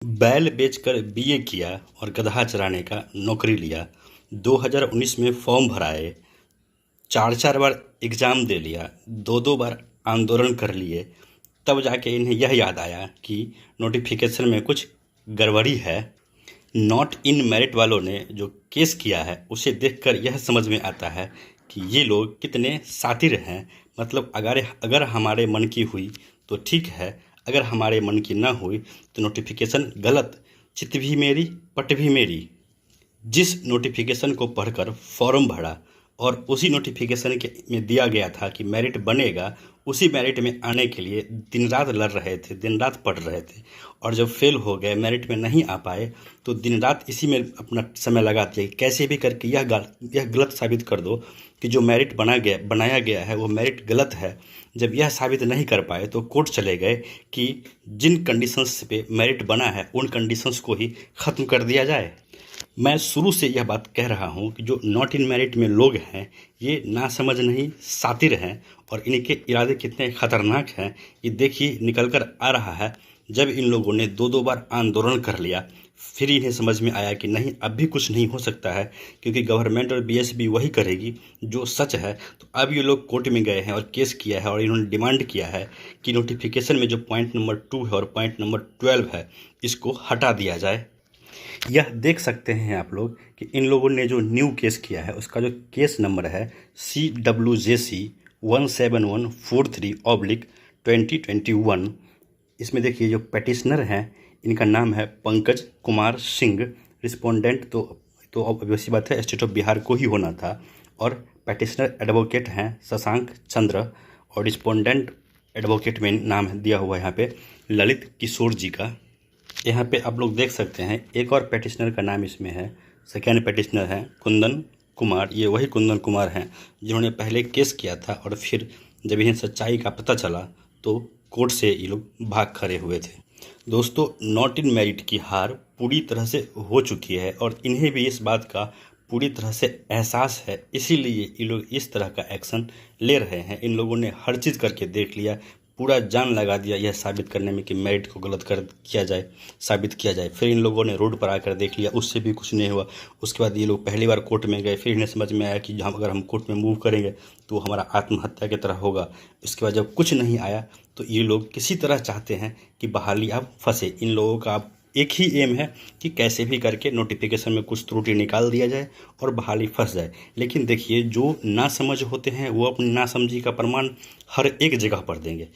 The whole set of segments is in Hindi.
बैल बेचकर बीए किया और गधा चराने का नौकरी लिया। 2019 में फॉर्म भराए, 4-4 बार एग्ज़ाम दे लिया, 2-2 बार आंदोलन कर लिए, तब जाके इन्हें यह याद आया कि नोटिफिकेशन में कुछ गड़बड़ी है। नॉट इन मेरिट वालों ने जो केस किया है उसे देखकर यह समझ में आता है कि ये लोग कितने शातिर हैं। मतलब अगर हमारे मन की हुई तो ठीक है, अगर हमारे मन की ना हुई तो नोटिफिकेशन गलत, चित भी मेरी पट भी मेरी। जिस नोटिफिकेशन को पढ़कर फॉर्म भरा और उसी नोटिफिकेशन में दिया गया था कि मेरिट बनेगा, उसी मेरिट में आने के लिए दिन रात लड़ रहे थे, दिन रात पढ़ रहे थे, और जब फेल हो गए, मेरिट में नहीं आ पाए, तो दिन रात इसी में अपना समय लगा दिया कि कैसे भी करके यह गलत साबित कर दो कि जो मेरिट बनाया गया है वो मेरिट गलत है। जब यह साबित नहीं कर पाए तो कोर्ट चले गए कि जिन कंडीशंस पे मेरिट बना है उन कंडीशंस को ही ख़त्म कर दिया जाए। मैं शुरू से यह बात कह रहा हूँ कि जो नॉट इन मेरिट में लोग हैं ये नासमझ नहीं, शातिर हैं, और इनके इरादे कितने खतरनाक हैं ये देखिए निकल कर आ रहा है। जब इन लोगों ने 2-2 बार आंदोलन कर लिया, फिर इन्हें समझ में आया कि नहीं, अब भी कुछ नहीं हो सकता है, क्योंकि गवर्नमेंट और बीएसपी वही करेगी जो सच है। तो अब ये लोग कोर्ट में गए हैं और केस किया है और इन्होंने डिमांड किया है कि नोटिफिकेशन में जो पॉइंट नंबर 2 है और पॉइंट नंबर 12 है इसको हटा दिया जाए। यह देख सकते हैं आप लोग कि इन लोगों ने जो न्यू केस किया है उसका जो केस नंबर है CWJC 17143/2021। इसमें देखिए जो पेटिशनर हैं इनका नाम है पंकज कुमार सिंह। रिस्पोंडेंट तो ऑब्वियसली बात है स्टेट ऑफ बिहार को ही होना था, और पेटिशनर एडवोकेट हैं शशांक चंद्र, और रिस्पोंडेंट एडवोकेट में नाम दिया हुआ है यहाँ पे ललित किशोर जी का। यहाँ पे आप लोग देख सकते हैं एक और पेटिशनर का नाम इसमें है, सेकेंड पेटिशनर है कुंदन कुमार। ये वही कुंदन कुमार हैं जिन्होंने पहले केस किया था और फिर जब इन्हें सच्चाई का पता चला तो कोर्ट से ये लोग भाग खड़े हुए थे। दोस्तों, नॉट इन मेरिट की हार पूरी तरह से हो चुकी है और इन्हें भी इस बात का पूरी तरह से एहसास है, इसीलिए ये लोग इस तरह का एक्शन ले रहे हैं। इन लोगों ने हर चीज़ करके देख लिया, पूरा जान लगा दिया यह साबित करने में कि मेरिट को गलत साबित किया जाए। फिर इन लोगों ने रोड पर आकर देख लिया, उससे भी कुछ नहीं हुआ। उसके बाद ये लोग पहली बार कोर्ट में गए, फिर इन्हें समझ में आया कि अगर हम कोर्ट में मूव करेंगे तो हमारा आत्महत्या की तरह होगा। इसके बाद जब कुछ नहीं आया तो ये लोग किसी तरह चाहते हैं कि बहाली अब फंसे। इन लोगों का अब एक ही एम है कि कैसे भी करके नोटिफिकेशन में कुछ त्रुटि निकाल दिया जाए और बहाली फंस जाए। लेकिन देखिए, जो नासमझ होते हैं वो अपनी नासमझी का प्रमाण हर एक जगह पर देंगे।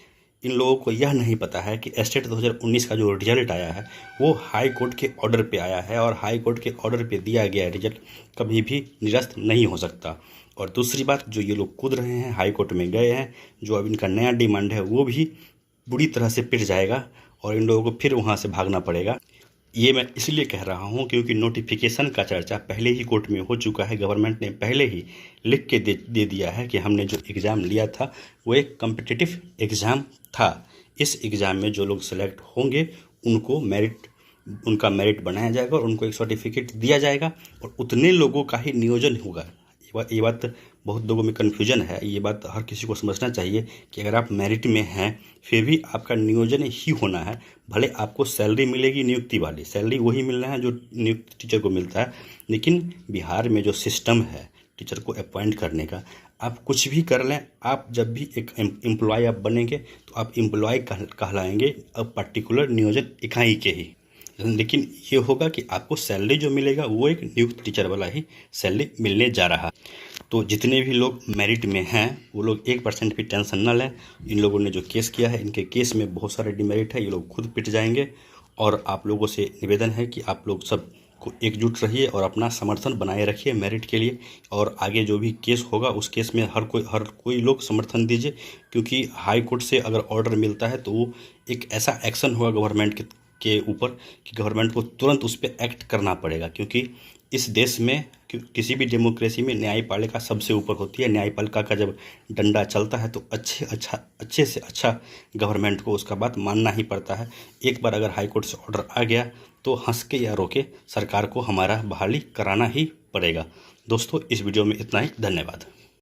इन लोगों को यह नहीं पता है कि स्टेट 2019 का जो रिजल्ट आया है वो हाई कोर्ट के ऑर्डर पे आया है, और हाई कोर्ट के ऑर्डर पे दिया गया रिजल्ट कभी भी निरस्त नहीं हो सकता। और दूसरी बात, जो ये लोग कूद रहे हैं, हाई कोर्ट में गए हैं, जो अब इनका नया डिमांड है वो भी बुरी तरह से पिट जाएगा और इन लोगों को फिर वहाँ से भागना पड़ेगा। ये मैं इसलिए कह रहा हूँ क्योंकि नोटिफिकेशन का चर्चा पहले ही कोर्ट में हो चुका है। गवर्नमेंट ने पहले ही लिख के दे दिया है कि हमने जो एग्ज़ाम लिया था वो एक कम्पिटिटिव एग्ज़ाम था। इस एग्ज़ाम में जो लोग सेलेक्ट होंगे उनका मेरिट बनाया जाएगा और उनको एक सर्टिफिकेट दिया जाएगा, और उतने लोगों का ही नियोजन होगा। ये बात बहुत लोगों में कन्फ्यूजन है। ये बात हर किसी को समझना चाहिए कि अगर आप मेरिट में हैं फिर भी आपका नियोजन ही होना है। भले आपको सैलरी मिलेगी, नियुक्ति वाली सैलरी वही मिलना है जो नियुक्त टीचर को मिलता है, लेकिन बिहार में जो सिस्टम है टीचर को अपॉइंट करने का, आप कुछ भी कर लें, आप जब भी एक एम्प्लॉय आप बनेंगे तो आप एम्प्लॉय कहलाएंगे अब पर्टिकुलर नियोजन इकाई के ही। लेकिन ये होगा कि आपको सैलरी जो मिलेगा वो एक नियुक्त टीचर वाला ही सैलरी मिलने जा रहा। तो जितने भी लोग मेरिट में हैं वो लोग 1% भी टेंशन न लें। इन लोगों ने जो केस किया है, इनके केस में बहुत सारे डिमेरिट है, ये लोग खुद पिट जाएंगे। और आप लोगों से निवेदन है कि आप लोग सब को एकजुट रहिए और अपना समर्थन बनाए रखिए मेरिट के लिए, और आगे जो भी केस होगा उस केस में हर कोई लोग समर्थन दीजिए, क्योंकि हाई कोर्ट से अगर ऑर्डर मिलता है तो वो एक ऐसा एक्शन होगा गवर्नमेंट के ऊपर कि गवर्नमेंट को तुरंत उस पर एक्ट करना पड़ेगा। क्योंकि इस देश में किसी भी डेमोक्रेसी में न्यायपालिका सबसे ऊपर होती है। न्यायपालिका का जब डंडा चलता है तो अच्छे से अच्छा गवर्नमेंट को उसका बात मानना ही पड़ता है। एक बार अगर हाई कोर्ट से ऑर्डर आ गया तो हंस के या रोके सरकार को हमारा बहाली कराना ही पड़ेगा। दोस्तों, इस वीडियो में इतना ही। धन्यवाद।